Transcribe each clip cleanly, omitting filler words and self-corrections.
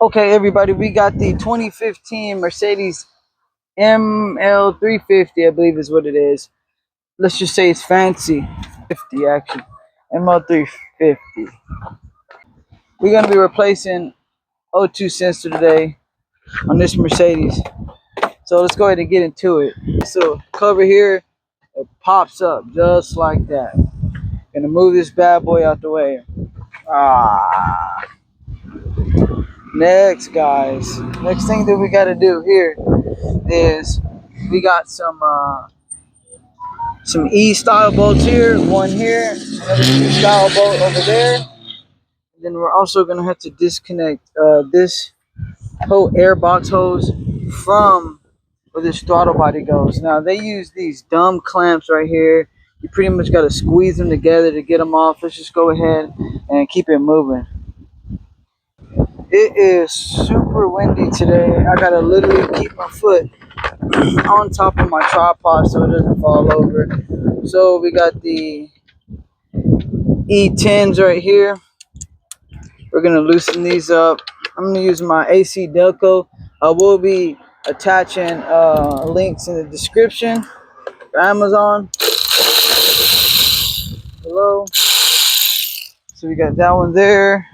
Okay, everybody, we got the 2015 Mercedes ML350, I believe is what it is. Let's just say it's fancy. 50 actually. ML350. We're gonna be replacing O2 sensor today on this Mercedes. So let's go ahead and get into it. So cover here, it pops up just like that. Gonna move this bad boy out the way. Next, guys. Next thing that we gotta do here is we got some E style bolts here, one here, another E style bolt over there. And then we're also gonna have to disconnect this whole air box hose from where this throttle body goes. Now they use these dumb clamps right here. You pretty much gotta squeeze them together to get them off. Let's just go ahead and keep it moving. It is super windy today. I gotta literally keep my foot on top of my tripod so it doesn't fall over. So we got the E10s right here. We're gonna loosen these up. I'm gonna use my AC Delco. I will be attaching links in the description for Amazon below. So we got that one there,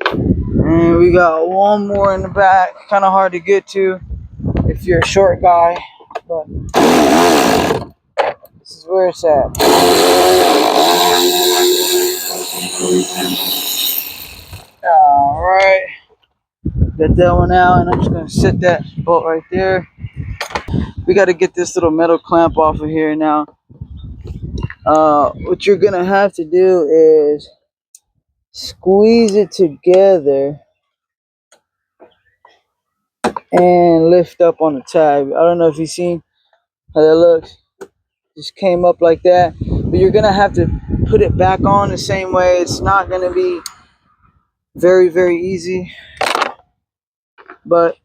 and we got one more in the back. Kind of hard to get to if you're a short guy, but this is where it's at. All right, got that one out, and I'm just gonna set that bolt right there. We got to get this little metal clamp off of here now. What you're gonna have to do is squeeze it together and lift up on the tab. I don't know if you've seen how that looks. Just came up like that, but you're gonna have to put it back on the same way. It's not gonna be very easy, but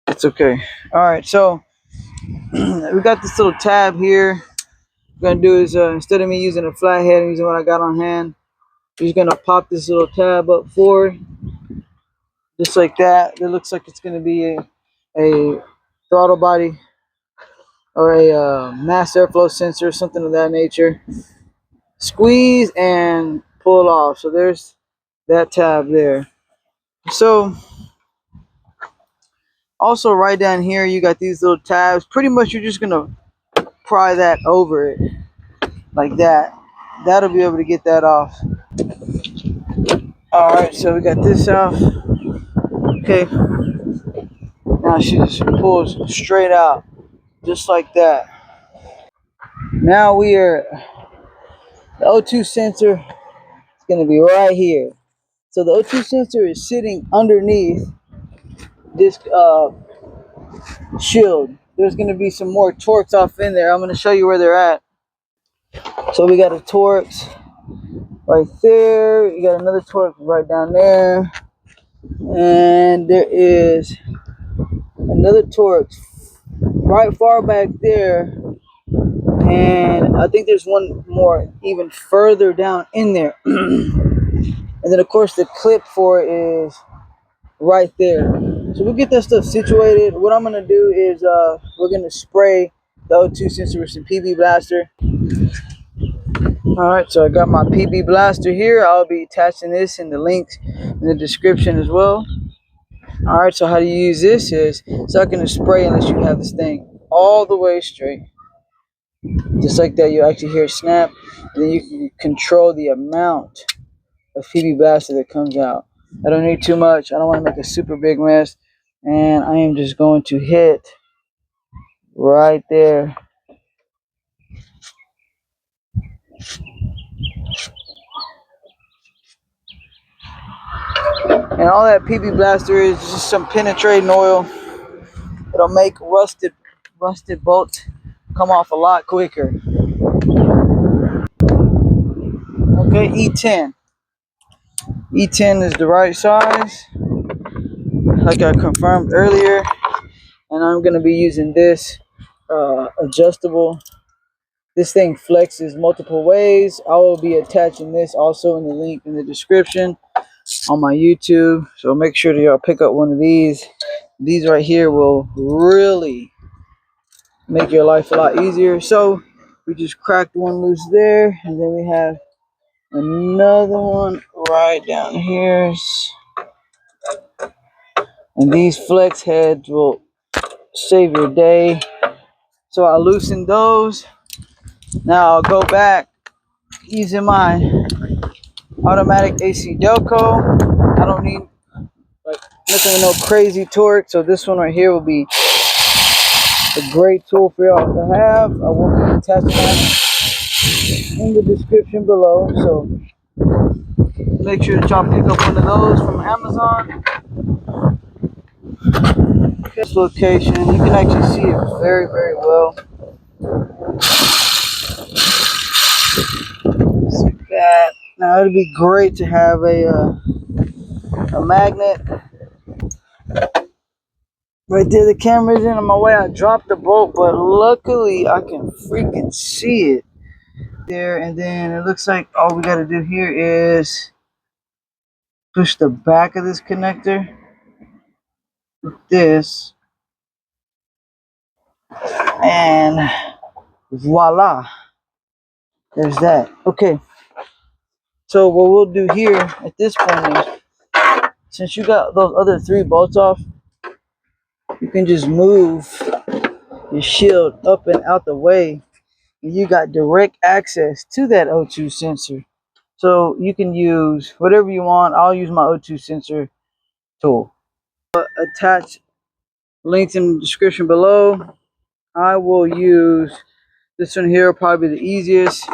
it's okay. All right, so we got this little tab here. What I'm gonna do is instead of me using a flathead, I'm using what I got on hand. I'm just gonna pop this little tab up forward, just like that. It looks like it's gonna be a throttle body or a mass airflow sensor, something of that nature. Squeeze and pull off. So there's that tab there. So also right down here, you got these little tabs. Pretty much you're just gonna pry that over it like that. That'll be able to get that off. All right, so we got this off. Okay, now she just pulls straight out, just like that. Now the O2 sensor is gonna be right here. So the O2 sensor is sitting underneath this shield. There's gonna be some more Torx off in there. I'm gonna show you where they're at. So we got a Torx right there. You got another Torx right down there, and there is another Torx right far back there, and I think there's one more even further down in there. And then of course the clip for it is right there. So we'll get that stuff situated. What I'm gonna do is we're gonna spray the O2 sensor with some PB Blaster. Alright, so I got my PB Blaster here. I'll be attaching this in the links in the description as well. Alright, so how do you use this is it's not gonna spray unless you have this thing all the way straight. Just like that, you actually hear it snap, and then you can control the amount of PB Blaster that comes out. I don't need too much. I don't want to make a super big mess, and I am just going to hit right there. And all that PB Blaster is just some penetrating oil. It'll make rusted bolts come off a lot quicker. Okay, E10. E10 is the right size, like I confirmed earlier, and I'm gonna be using this adjustable. This thing flexes multiple ways. I will be attaching this also in the link in the description. on my YouTube. So make sure that y'all pick up one of these. These right here will really make your life a lot easier. So we just cracked one loose there, and then we have another one right down here. And these flex heads will save your day. So I loosened those. Now I'll go back using my automatic AC Delco. I don't need like nothing with no crazy torque. So this one right here will be a great tool for y'all to have. I will be attaching that in the description below. So make sure that y'all pick up one of those from Amazon. This location, you can actually see it very, very well. Just like that. Now it'd be great to have a magnet right there. The camera's in on my way. I dropped the bolt, but luckily I can freaking see it there. And then it looks like all we got to do here is push the back of this connector with this, and voila, there's that. Okay, so what we'll do here at this point is, since you got those other 3 bolts off, you can just move your shield up and out the way, and you got direct access to that O2 sensor. So you can use whatever you want. I'll use my O2 sensor tool. Attach links in the description below. I will use this one here, probably the easiest.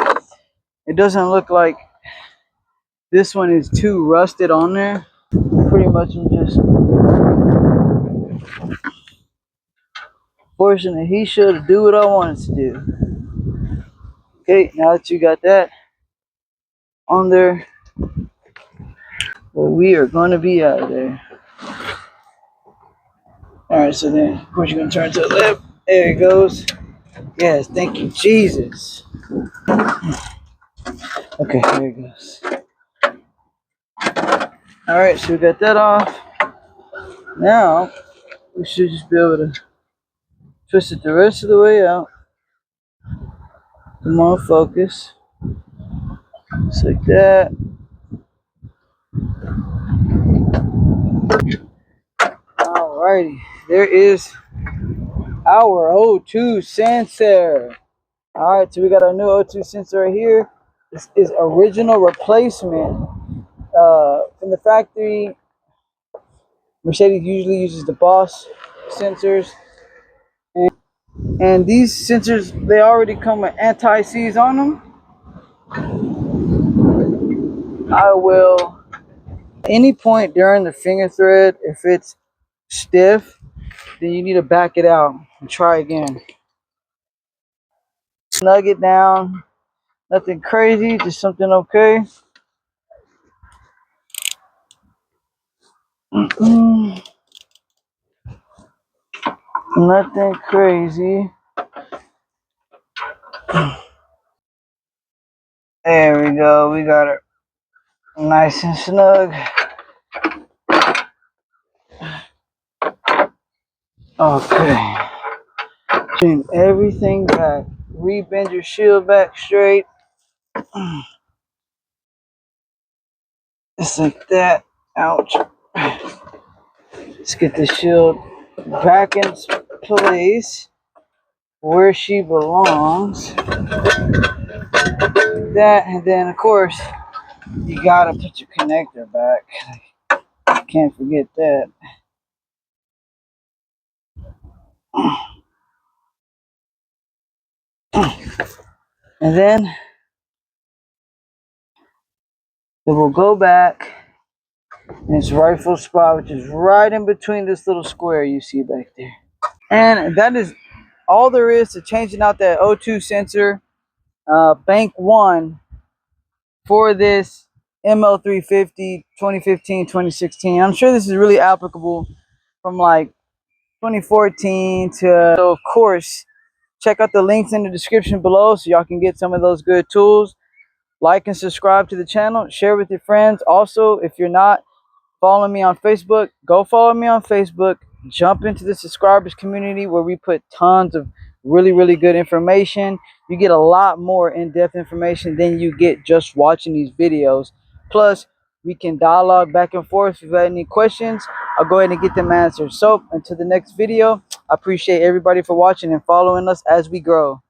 It doesn't look like this one is too rusted on there. Pretty much I'm just forcing the heat shield to do what I want it to do. Okay, now that you got that on there, well, we are going to be out of there. Alright, so then, of course, you're going to turn to the left. There it goes. Yes, thank you, Jesus. Okay, there it goes. Alright, so we got that off. Now, we should just be able to twist it the rest of the way out. Come on, focus. Just like that. Alrighty, there is our O2 sensor. Alright, so we got our new O2 sensor right here. This is original replacement. From the factory, Mercedes usually uses the Bosch sensors. And these sensors, they already come with anti-seize on them. I will, at any point during the finger thread, if it's stiff, then you need to back it out and try again. Snug it down. Nothing crazy, just something okay. Nothing crazy. There we go. We got it nice and snug. Okay. Bring everything back. Rebend your shield back straight. Just like that. Ouch. Let's get the shield back in place where she belongs. Like that, and then of course you gotta put your connector back. Can't forget that. And then it will go back in its rightful spot, which is right in between this little square you see back there. And that is all there is to changing out that O2 sensor, bank 1 for this ML350 2015 2016. I'm sure this is really applicable from like 2014 to, so of course, check out the links in the description below so y'all can get some of those good tools. Like and subscribe to the channel. Share with your friends. Also, if you're not follow me on Facebook. Go follow me on Facebook. Jump into the subscribers community where we put tons of really good information. You get a lot more in-depth information than you get just watching these videos. Plus, we can dialogue back and forth. If you have any questions, I'll go ahead and get them answered. So, until the next video, I appreciate everybody for watching and following us as we grow.